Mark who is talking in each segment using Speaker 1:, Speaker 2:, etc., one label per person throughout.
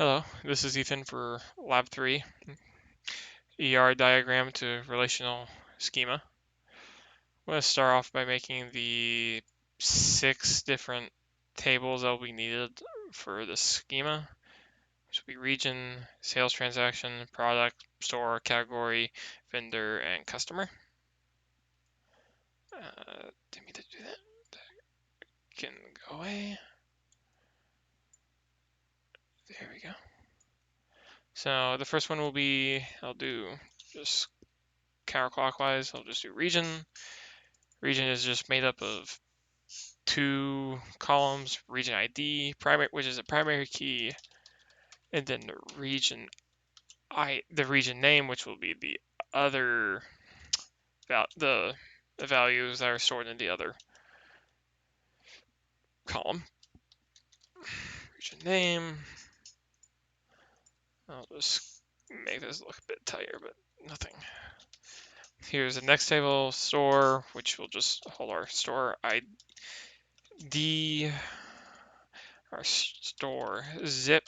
Speaker 1: Hello, this is Ethan for Lab 3, ER diagram to relational schema. I'm going to start off by making the 6 different tables that will be needed for the schema, which will be region, sales transaction, product, store, category, vendor, and customer. Didn't mean to do that. That can go away. There we go. So the first one will be, I'll do just counterclockwise, I'll just do region. Region is just made up of 2 columns, region ID, primary, which is a primary key, and then the region name, which will be the other the values that are stored in the other column. Region name. I'll just make this look a bit tighter, but nothing. Here's the next table, store, which will just hold our store ID, our store zip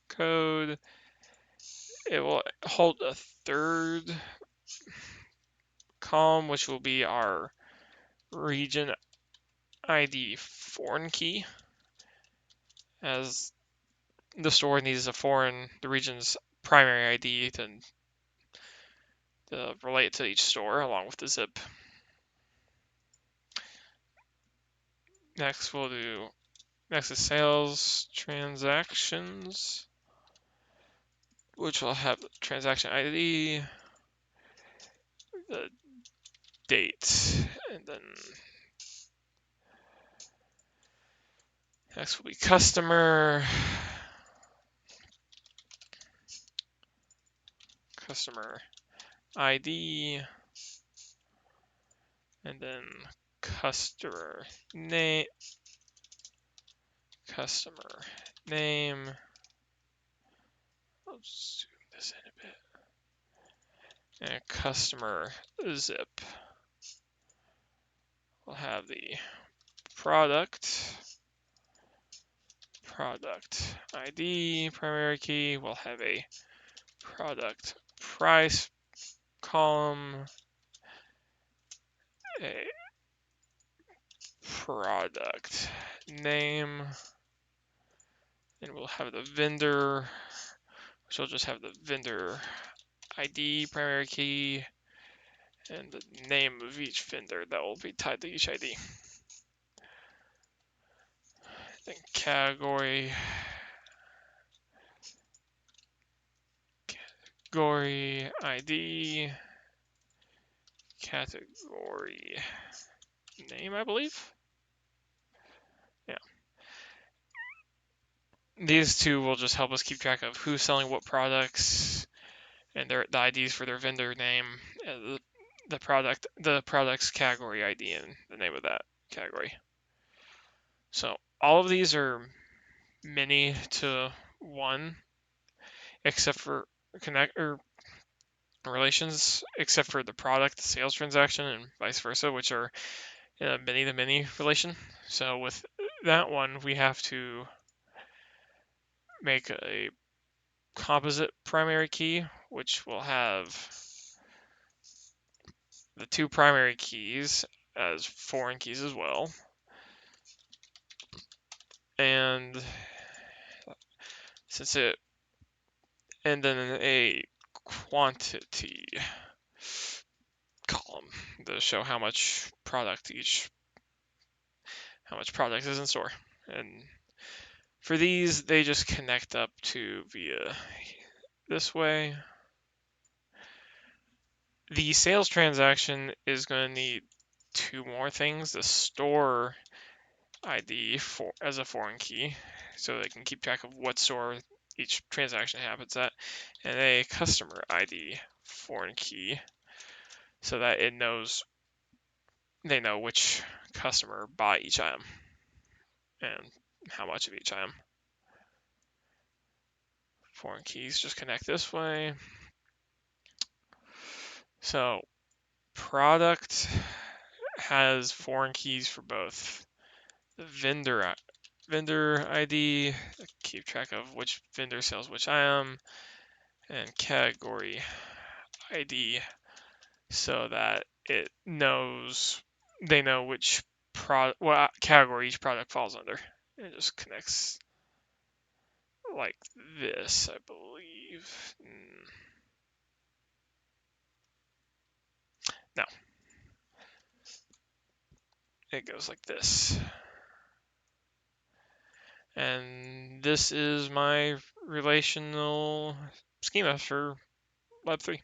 Speaker 1: code. It will hold a third column, which will be our region ID foreign key, as the store needs the region's primary ID to relate to each store along with the zip. Next is sales transactions, which will have the transaction ID, the date, and then next will be customer ID, and then customer name. I'll zoom this in a bit. And customer zip. We'll have the product ID primary key. We'll have a product price column, a product name, and we'll have the vendor, which will just have the vendor ID primary key and the name of each vendor that will be tied to each ID. Then category ID, category name, I believe. Yeah. These two will just help us keep track of who's selling what products and the IDs for their vendor name, and the product's category ID and the name of that category. So all of these are many to one, except for relations, except for the product sales transaction and vice versa, which are in a many to many relation. So with that one, we have to make a composite primary key, which will have the 2 primary keys as foreign keys as well. And then a quantity column to show how much product is in store. And for these, they just connect up to via this way. The sales transaction is going to need 2 more things: the store ID as a foreign key, so they can keep track of what store each transaction happens at, and a customer ID foreign key, so that they know which customer bought each item and how much of each item. Foreign keys just connect this way. So product has foreign keys for both the vendor vendor ID, keep track of which vendor sells which item, and category ID so that they know which what category each product falls under. It just connects like this, I believe. No, it goes like this. And this is my relational schema for Web3.